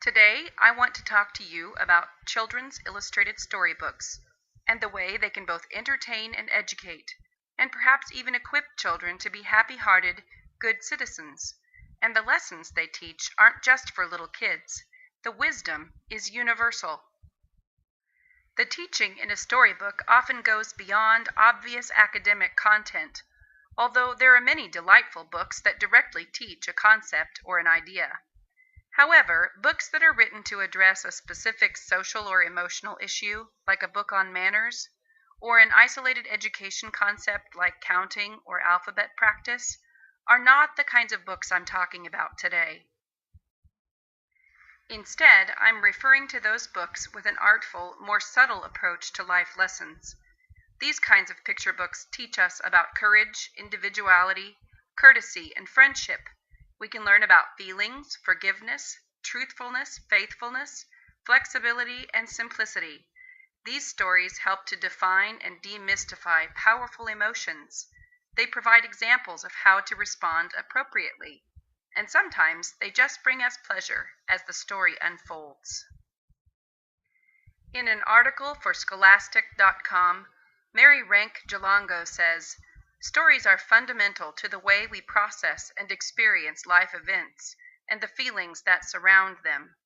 Today, I want to talk to you about children's illustrated storybooks and the way they can both entertain and educate, and perhaps even equip children to be happy-hearted, good citizens. And the lessons they teach aren't just for little kids. The wisdom is universal. The teaching in a storybook often goes beyond obvious academic content, although there are many delightful books that directly teach a concept or an idea. However, books that are written to address a specific social or emotional issue, like a book on manners, or an isolated education concept like counting or alphabet practice, are not the kinds of books I'm talking about today. Instead, I'm referring to those books with an artful, more subtle approach to life lessons. These kinds of picture books teach us about courage, individuality, courtesy, and friendship. We can learn about feelings, forgiveness, truthfulness, faithfulness, flexibility, and simplicity. These stories help to define and demystify powerful emotions. They provide examples of how to respond appropriately. And sometimes they just bring us pleasure as the story unfolds. In an article for Scholastic.com, Mary Rank Jalongo says, "Stories are fundamental to the way we process and experience life events and the feelings that surround them.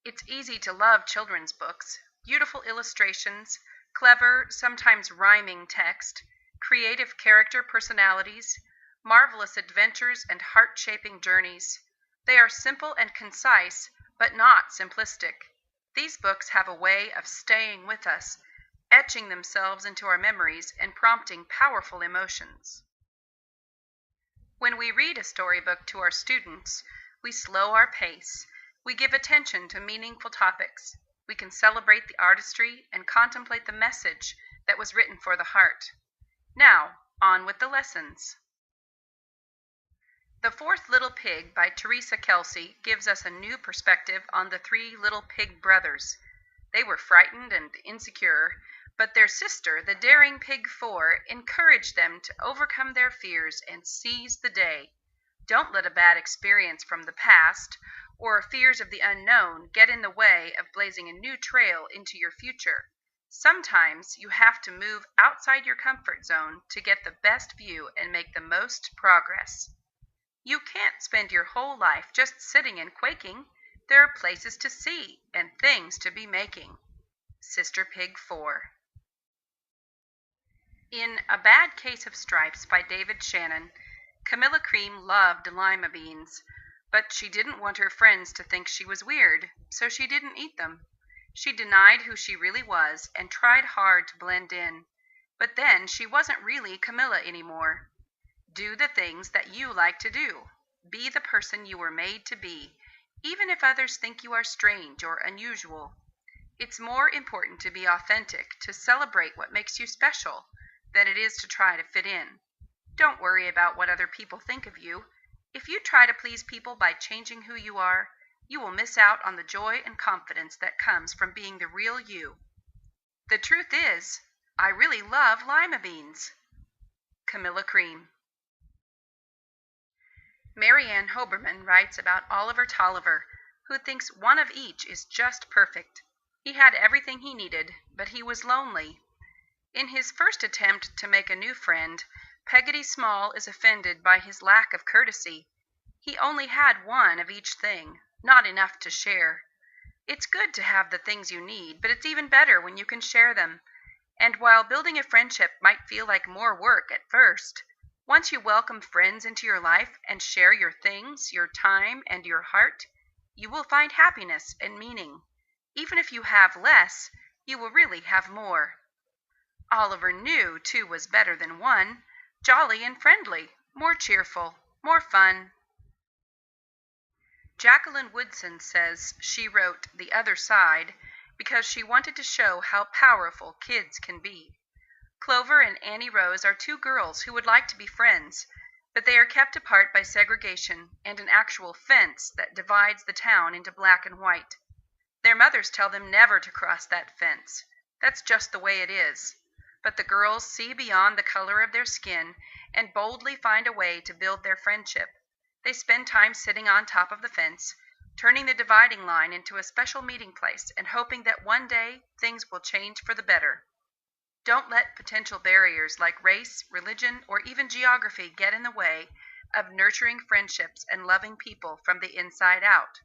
It's easy to love children's books, beautiful illustrations, clever, sometimes rhyming text, creative character personalities, marvelous adventures and heart-shaping journeys. They are simple and concise, but not simplistic. These books have a way of staying with us, etching themselves into our memories and prompting powerful emotions." When we read a storybook to our students, we slow our pace. We give attention to meaningful topics. We can celebrate the artistry and contemplate the message that was written for the heart. Now, on with the lessons. The Fourth Little Pig by Teresa Kelsey gives us a new perspective on the three little pig brothers. They were frightened and insecure, but their sister, the daring Pig 4, encouraged them to overcome their fears and seize the day. Don't let a bad experience from the past or fears of the unknown get in the way of blazing a new trail into your future. Sometimes you have to move outside your comfort zone to get the best view and make the most progress. You can't spend your whole life just sitting and quaking. There are places to see and things to be making. Sister Pig 4. In A Bad Case of Stripes by David Shannon, Camilla Cream loved lima beans, but she didn't want her friends to think she was weird, so she didn't eat them. She denied who she really was and tried hard to blend in, but then she wasn't really Camilla anymore. Do the things that you like to do. Be the person you were made to be, even if others think you are strange or unusual. It's more important to be authentic, to celebrate what makes you special, than it is to try to fit in. Don't worry about what other people think of you. If you try to please people by changing who you are, you will miss out on the joy and confidence that comes from being the real you. The truth is, I really love lima beans. Camilla Cream. Mary Ann Hoberman writes about Oliver Tolliver, who thinks one of each is just perfect. He had everything he needed, but he was lonely. In his first attempt to make a new friend, Peggotty Small is offended by his lack of courtesy. He only had one of each thing, not enough to share. It's good to have the things you need, but it's even better when you can share them. And while building a friendship might feel like more work at first, once you welcome friends into your life and share your things, your time, and your heart, you will find happiness and meaning. Even if you have less, you will really have more. Oliver knew two was better than one, jolly and friendly, more cheerful, more fun. Jacqueline Woodson says she wrote The Other Side because she wanted to show how powerful kids can be. Clover and Annie Rose are two girls who would like to be friends, but they are kept apart by segregation and an actual fence that divides the town into black and white. Their mothers tell them never to cross that fence. That's just the way it is. But the girls see beyond the color of their skin and boldly find a way to build their friendship. They spend time sitting on top of the fence, turning the dividing line into a special meeting place and hoping that one day things will change for the better. Don't let potential barriers like race, religion, or even geography get in the way of nurturing friendships and loving people from the inside out.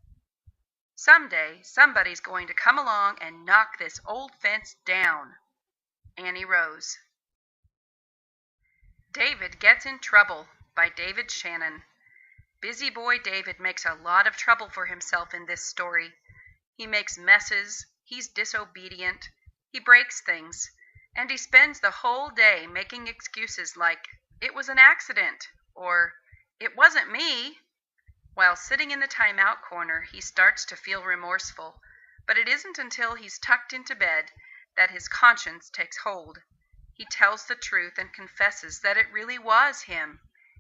Someday, somebody's going to come along and knock this old fence down. Annie Rose. David Gets in Trouble by David Shannon. Busy boy David makes a lot of trouble for himself in this story. He makes messes, he's disobedient, he breaks things, and he spends the whole day making excuses like, "It was an accident," or "It wasn't me." While sitting in the timeout corner, he starts to feel remorseful, but it isn't until he's tucked into bed that his conscience takes hold. He tells the truth and confesses that it really was him.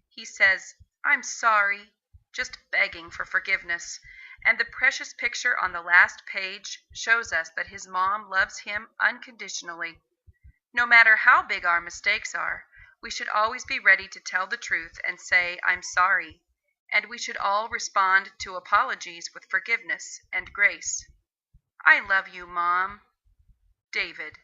He says, "I'm sorry," just begging for forgiveness, and the precious picture on the last page shows us that his mom loves him unconditionally. No matter how big our mistakes are, we should always be ready to tell the truth and say, "I'm sorry," and we should all respond to apologies with forgiveness and grace. I love you, Mom. David.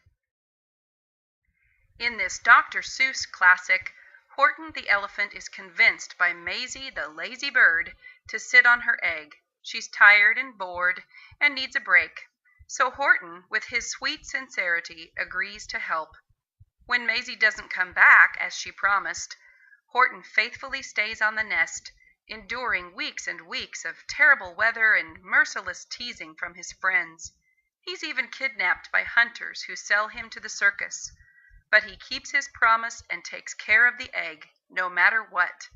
In this Dr. Seuss classic, Horton the elephant is convinced by Maisie the lazy bird to sit on her egg. She's tired and bored and needs a break. So Horton, with his sweet sincerity, agrees to help. When Maisie doesn't come back, as she promised, Horton faithfully stays on the nest, enduring weeks and weeks of terrible weather and merciless teasing from his friends. He's even kidnapped by hunters who sell him to the circus. But he keeps his promise and takes care of the egg, no matter what.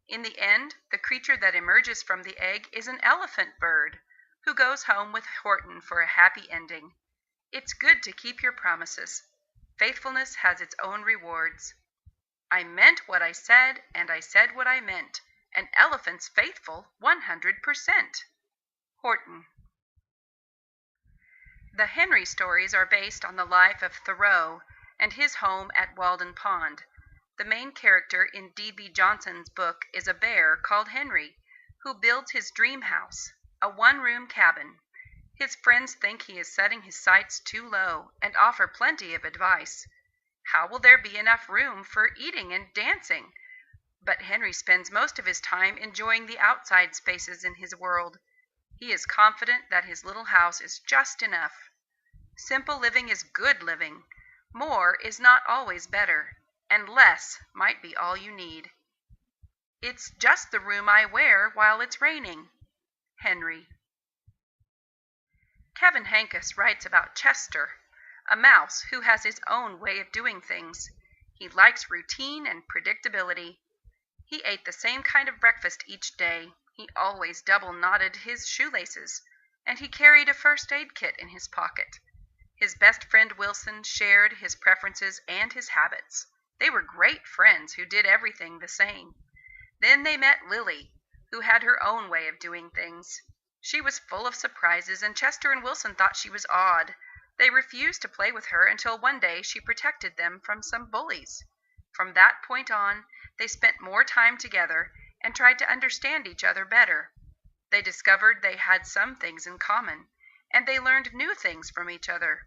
In the end, the creature that emerges from the egg is an elephant bird, who goes home with Horton for a happy ending. It's good to keep your promises. Faithfulness has its own rewards. I meant what I said, and I said what I meant. An elephant's faithful 100%. Horton. The Henry stories are based on the life of Thoreau and his home at Walden Pond. The main character in D.B. Johnson's book is a bear called Henry, who builds his dream house, a one-room cabin. His friends think he is setting his sights too low and offer plenty of advice. How will there be enough room for eating and dancing? But Henry spends most of his time enjoying the outside spaces in his world. He is confident that his little house is just enough. Simple living is good living. More is not always better, and less might be all you need. It's just the room I wear while it's raining. Henry. Kevin Hankus writes about Chester, a mouse who has his own way of doing things. He likes routine and predictability. He ate the same kind of breakfast each day. He always double-knotted his shoelaces, and he carried a first aid kit in his pocket. His best friend Wilson shared his preferences and his habits. They were great friends who did everything the same. Then they met Lily, who had her own way of doing things. She was full of surprises, and Chester and Wilson thought she was odd. They refused to play with her until one day she protected them from some bullies. From that point on, they spent more time together and tried to understand each other better. They discovered they had some things in common, and they learned new things from each other.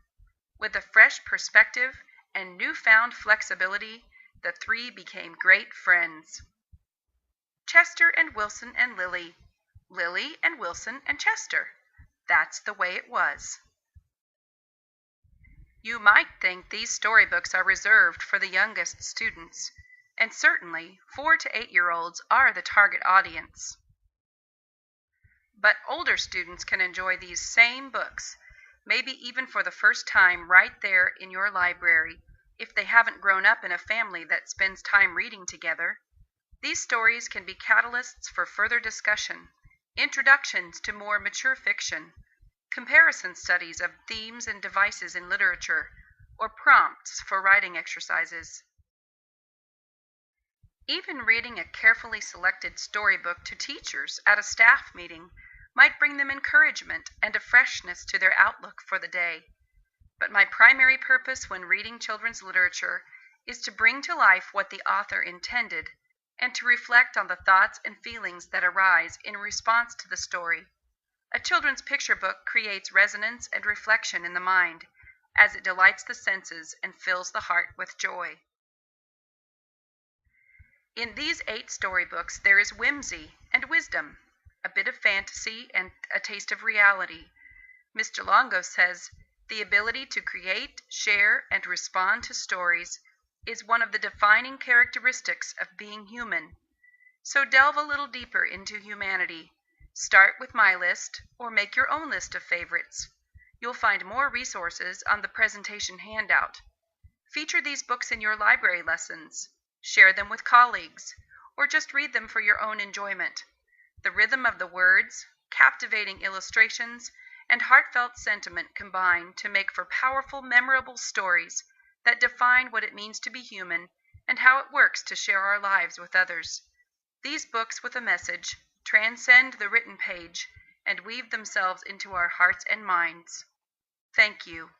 With a fresh perspective and newfound flexibility, the three became great friends. Chester and Wilson and Lily. Lily and Wilson and Chester. That's the way it was. You might think these storybooks are reserved for the youngest students, and certainly 4 to 8-year-olds are the target audience. But older students can enjoy these same books, maybe even for the first time right there in your library, if they haven't grown up in a family that spends time reading together. These stories can be catalysts for further discussion, introductions to more mature fiction, comparison studies of themes and devices in literature, or prompts for writing exercises. Even reading a carefully selected storybook to teachers at a staff meeting might bring them encouragement and a freshness to their outlook for the day. But my primary purpose when reading children's literature is to bring to life what the author intended and to reflect on the thoughts and feelings that arise in response to the story. A children's picture book creates resonance and reflection in the mind, as it delights the senses and fills the heart with joy. In these 8 storybooks there is whimsy and wisdom, a bit of fantasy and a taste of reality. Mr. Longo says, "The ability to create, share, and respond to stories is one of the defining characteristics of being human. So delve a little deeper into humanity. Start with my list, or make your own list of favorites. You'll find more resources on the presentation handout. Feature these books in your library lessons. Share them with colleagues, or just read them for your own enjoyment. The rhythm of the words, captivating illustrations, and heartfelt sentiment combine to make for powerful, memorable stories that define what it means to be human and how it works to share our lives with others. These books with a message transcend the written page and weave themselves into our hearts and minds." Thank you.